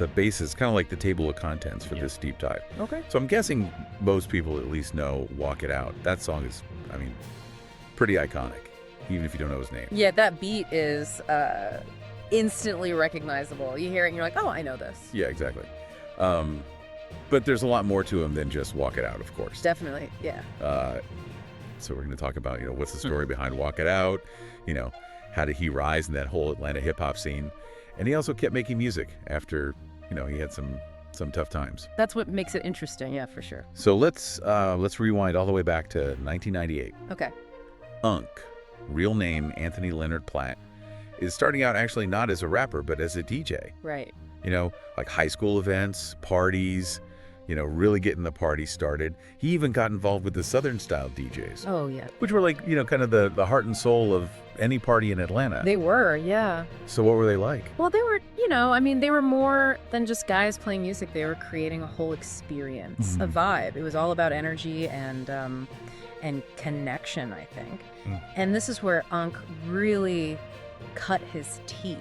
the basis, kind of like the table of contents for this deep dive. Okay. So I'm guessing most people at least know Walk It Out. That song is, I mean, pretty iconic, even if you don't know his name. Yeah, that beat is instantly recognizable. You hear it and you're like, oh, I know this. Yeah, exactly. But there's a lot more to him than just Walk It Out, of course. Definitely, yeah. So we're going to talk about, what's the story behind Walk It Out? How did he rise in that whole Atlanta hip-hop scene? And he also kept making music after, he had some tough times. That's what makes it interesting, yeah, for sure. So let's rewind all the way back to 1998. Okay. Unk, real name Anthony Leonard Platt, is starting out actually not as a rapper, but as a DJ. Right. Like high school events, parties, really getting the party started. He even got involved with the Southern-style DJs. Oh, yeah. Which were like, kind of the heart and soul of any party in Atlanta. They were, yeah. So what were they like? Well, they were, they were more than just guys playing music. They were creating a whole experience, a vibe. It was all about energy and connection, I think. And this is where Unk really cut his teeth,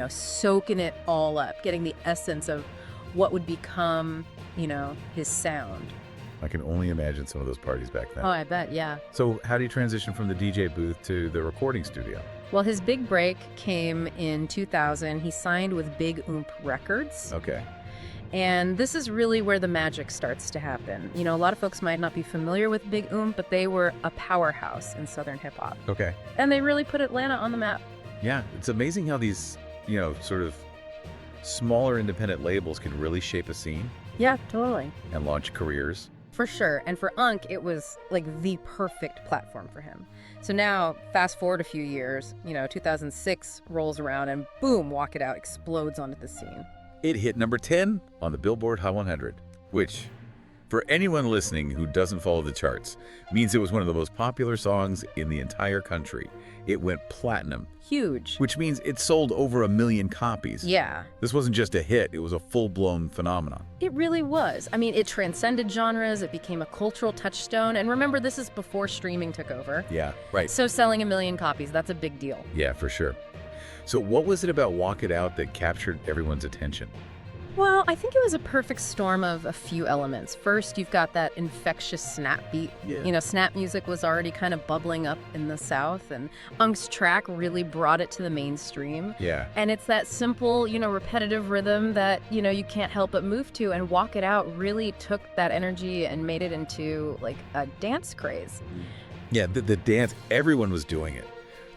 soaking it all up, getting the essence of what would become, his sound. I can only imagine some of those parties back then. Oh, I bet, yeah. So how do you transition from the DJ booth to the recording studio? Well, his big break came in 2000. He signed with Big Oomp Records. Okay. And this is really where the magic starts to happen. A lot of folks might not be familiar with Big Oomp, but they were a powerhouse in Southern hip-hop. Okay. And they really put Atlanta on the map. Yeah, it's amazing how these, sort of smaller independent labels can really shape a scene. Yeah, totally. And launch careers. For sure. And for Unk, it was like the perfect platform for him. So now, fast forward a few years, 2006 rolls around and boom, Walk It Out explodes onto the scene. It hit number 10 on the Billboard Hot 100, which, for anyone listening who doesn't follow the charts, means it was one of the most popular songs in the entire country. It went platinum. Huge. Which means it sold over 1 million copies. Yeah. This wasn't just a hit, it was a full-blown phenomenon. It really was. I mean, it transcended genres, it became a cultural touchstone, and remember, this is before streaming took over. Yeah, right. So selling 1 million copies, that's a big deal. Yeah, for sure. So what was it about Walk It Out that captured everyone's attention? Well, I think it was a perfect storm of a few elements. First, you've got that infectious snap beat. Yeah. Snap music was already kind of bubbling up in the South, and Unk's track really brought it to the mainstream. Yeah. And it's that simple, repetitive rhythm that, you can't help but move to, and Walk It Out really took that energy and made it into, like, a dance craze. Yeah, the dance, everyone was doing it.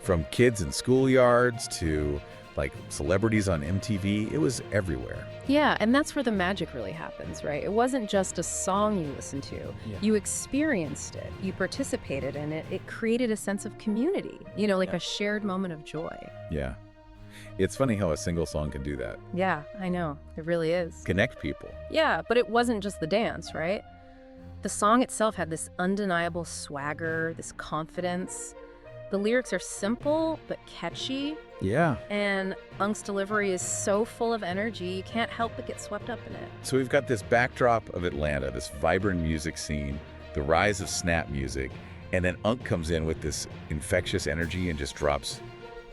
From kids in schoolyards to like celebrities on MTV, it was everywhere. Yeah, and that's where the magic really happens, right? It wasn't just a song you listened to. Yeah. You experienced it, you participated in it. It created a sense of community, a shared moment of joy. Yeah. It's funny how a single song can do that. Yeah, I know. It really is. Connect people. Yeah, but it wasn't just the dance, right? The song itself had this undeniable swagger, this confidence. The lyrics are simple but catchy. Yeah. And Unk's delivery is so full of energy, you can't help but get swept up in it. So we've got this backdrop of Atlanta, this vibrant music scene, the rise of snap music, and then Unk comes in with this infectious energy and just drops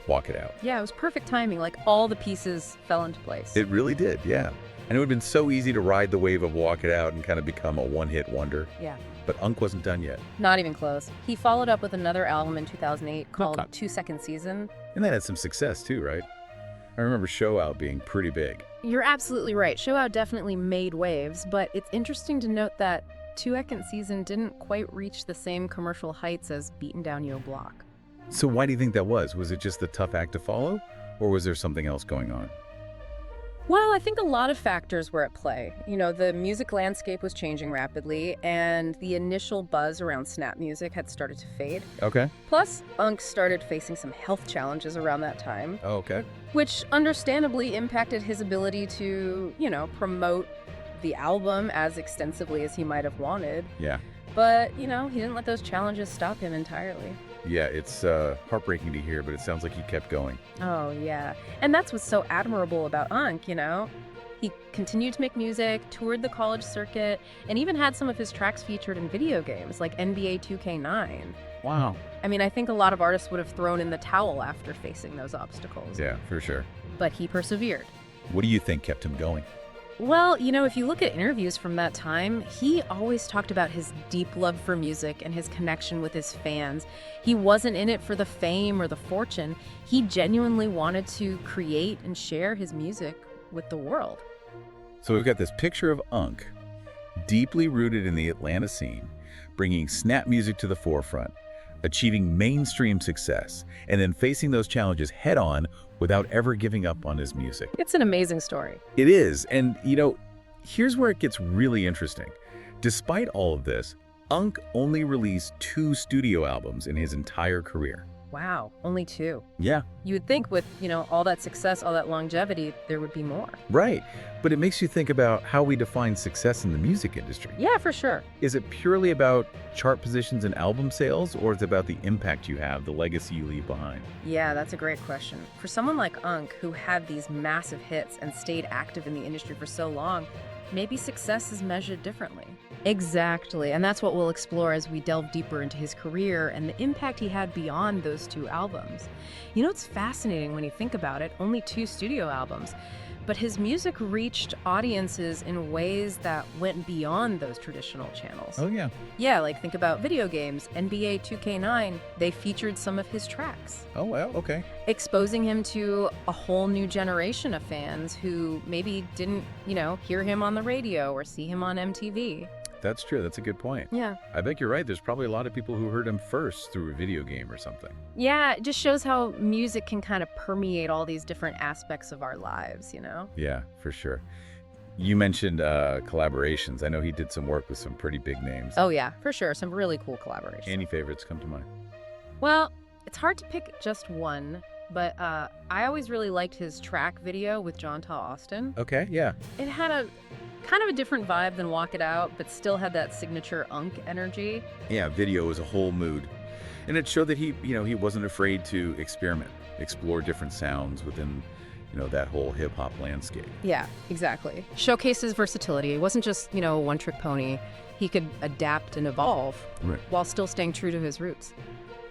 Walk It Out. Yeah, it was perfect timing. Like, all the pieces fell into place. It really did, yeah. And it would have been so easy to ride the wave of Walk It Out and kind of become a one-hit wonder. Yeah. But Unk wasn't done yet. Not even close. He followed up with another album in 2008 called 2 Second Season. And that had some success too, right? I remember Show Out being pretty big. You're absolutely right. Show Out definitely made waves, but it's interesting to note that 2 Second Season didn't quite reach the same commercial heights as Beaten Down Yo Block. So why do you think that was? Was it just the tough act to follow? Or was there something else going on? Well, I think a lot of factors were at play. The music landscape was changing rapidly, and the initial buzz around snap music had started to fade. Okay. Plus, Unk started facing some health challenges around that time. Oh, okay. Which understandably impacted his ability to, promote the album as extensively as he might have wanted. Yeah. But, he didn't let those challenges stop him entirely. Yeah, it's heartbreaking to hear, but it sounds like he kept going. Oh, yeah. And that's what's so admirable about Unk, He continued to make music, toured the college circuit, and even had some of his tracks featured in video games like NBA 2K9. Wow. I mean, I think a lot of artists would have thrown in the towel after facing those obstacles. Yeah, for sure. But he persevered. What do you think kept him going? Well, if you look at interviews from that time, he always talked about his deep love for music and his connection with his fans. He wasn't in it for the fame or the fortune. He genuinely wanted to create and share his music with the world. So we've got this picture of Unk, deeply rooted in the Atlanta scene, bringing snap music to the forefront, achieving mainstream success, and then facing those challenges head-on without ever giving up on his music. It's an amazing story. It is, and here's where it gets really interesting. Despite all of this, Unk only released 2 studio albums in his entire career. Wow, only 2. Yeah. You would think with, all that success, all that longevity, there would be more. Right, but it makes you think about how we define success in the music industry. Yeah, for sure. Is it purely about chart positions and album sales, or is it about the impact you have, the legacy you leave behind? Yeah, that's a great question. For someone like Unk, who had these massive hits and stayed active in the industry for so long, maybe success is measured differently. Exactly, and that's what we'll explore as we delve deeper into his career and the impact he had beyond those 2 albums. It's fascinating when you think about it, only 2 studio albums, but his music reached audiences in ways that went beyond those traditional channels. Oh, yeah. Yeah, like think about video games, NBA 2K9, they featured some of his tracks. Oh, well, okay. Exposing him to a whole new generation of fans who maybe didn't, hear him on the radio or see him on MTV. That's true. That's a good point. Yeah. I bet you're right. There's probably a lot of people who heard him first through a video game or something. Yeah, it just shows how music can kind of permeate all these different aspects of our lives, Yeah, for sure. You mentioned collaborations. I know he did some work with some pretty big names. Oh, yeah, for sure. Some really cool collaborations. Any favorites come to mind? Well, it's hard to pick just one, but I always really liked his track video with John Tall Austin. Okay, yeah. It had a kind of a different vibe than Walk It Out, but still had that signature Unk energy. Yeah, video was a whole mood. And it showed that he wasn't afraid to experiment, explore different sounds within, that whole hip-hop landscape. Yeah, exactly. Showcases versatility. It wasn't just, a one-trick pony. He could adapt and evolve while still staying true to his roots.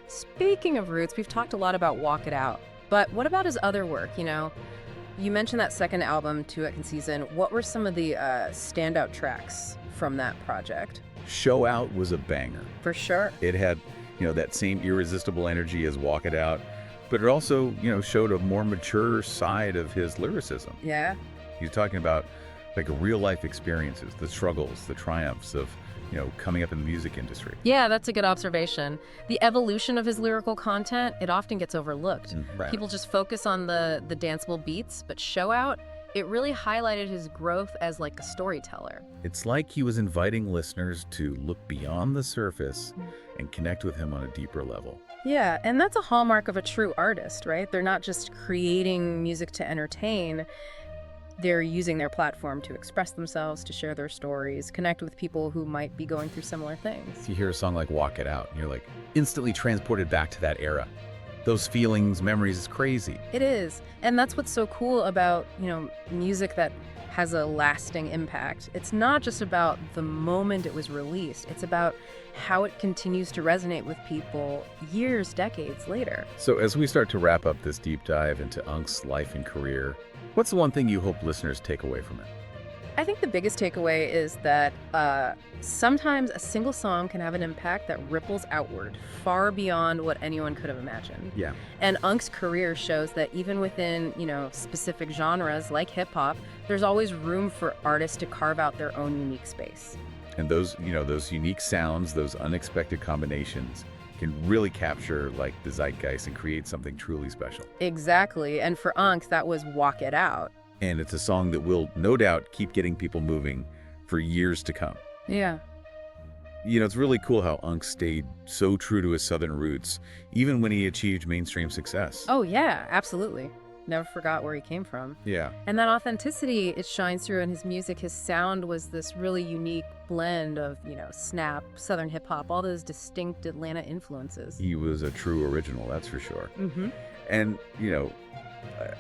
Speaking of roots, we've talked a lot about Walk It Out, but what about his other work, You mentioned that second album, Duet and Season. What were some of the standout tracks from that project? Show Out was a banger. For sure. It had, that same irresistible energy as Walk It Out, but it also, showed a more mature side of his lyricism. Yeah. He's talking about like real life experiences, the struggles, the triumphs of, coming up in the music industry. Yeah, that's a good observation. The evolution of his lyrical content, it often gets overlooked. Right. People just focus on the danceable beats, but Show Out, it really highlighted his growth as like a storyteller. It's like he was inviting listeners to look beyond the surface and connect with him on a deeper level. Yeah, and that's a hallmark of a true artist, right? They're not just creating music to entertain. They're using their platform to express themselves, to share their stories, connect with people who might be going through similar things. You hear a song like Walk It Out, and you're like instantly transported back to that era. Those feelings, memories, it's crazy. It is. And that's what's so cool about, music that has a lasting impact. It's not just about the moment it was released. It's about how it continues to resonate with people years, decades later. So as we start to wrap up this deep dive into Unk's life and career, what's the one thing you hope listeners take away from it? I think the biggest takeaway is that sometimes a single song can have an impact that ripples outward, far beyond what anyone could have imagined. Yeah. And Unk's career shows that even within, specific genres like hip-hop, there's always room for artists to carve out their own unique space. And those unique sounds, those unexpected combinations can really capture like the zeitgeist and create something truly special. Exactly. And for Unk, that was Walk It Out. And it's a song that will no doubt keep getting people moving for years to come. Yeah. It's really cool how Unk stayed so true to his Southern roots, even when he achieved mainstream success. Oh, yeah, absolutely. Never forgot where he came from. Yeah. And that authenticity, it shines through in his music. His sound was this really unique blend of, snap, Southern hip hop, all those distinct Atlanta influences. He was a true original, that's for sure. Mm-hmm. And,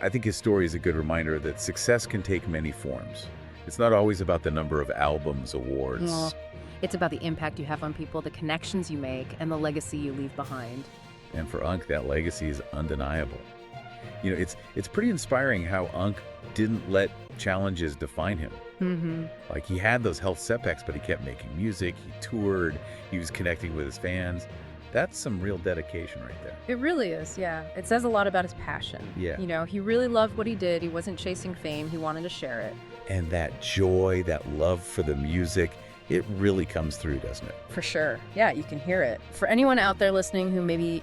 I think his story is a good reminder that success can take many forms. It's not always about the number of albums, awards. Well, it's about the impact you have on people, the connections you make, and the legacy you leave behind. And for Unk, that legacy is undeniable. It's pretty inspiring how Unk didn't let challenges define him. Mm-hmm. Like, he had those health setbacks, but he kept making music, he toured, he was connecting with his fans. That's some real dedication right there. It really is, yeah. It says a lot about his passion. Yeah. He really loved what he did. He wasn't chasing fame. He wanted to share it. And that joy, that love for the music, it really comes through, doesn't it? For sure. Yeah, you can hear it. For anyone out there listening who maybe,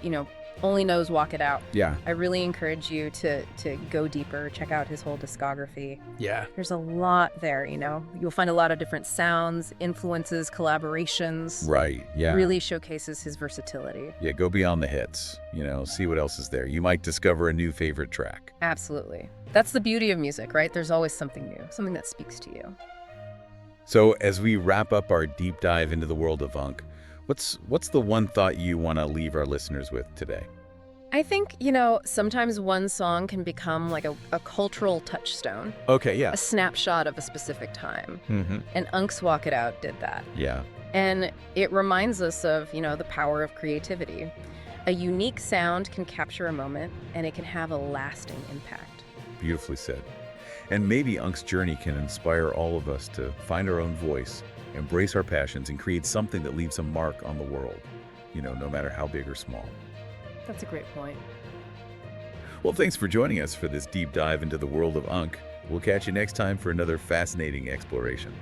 only knows Walk It Out, Yeah. I really encourage you to go deeper, check out his whole discography. Yeah. There's a lot there, You'll find a lot of different sounds, influences, collaborations. Right, yeah. Really showcases his versatility. Yeah, go beyond the hits, see what else is there. You might discover a new favorite track. Absolutely. That's the beauty of music, right? There's always something new, something that speaks to you. So as we wrap up our deep dive into the world of Unk, what's the one thought you want to leave our listeners with today? I think, sometimes one song can become like a cultural touchstone, Okay, yeah. a snapshot of a specific time. Mm-hmm. And Unk's Walk It Out did that. Yeah. And it reminds us of, the power of creativity. A unique sound can capture a moment, and it can have a lasting impact. Beautifully said. And maybe Unk's journey can inspire all of us to find our own voice, embrace our passions, and create something that leaves a mark on the world, no matter how big or small. That's a great point. Well, thanks for joining us for this deep dive into the world of Unk. We'll catch you next time for another fascinating exploration.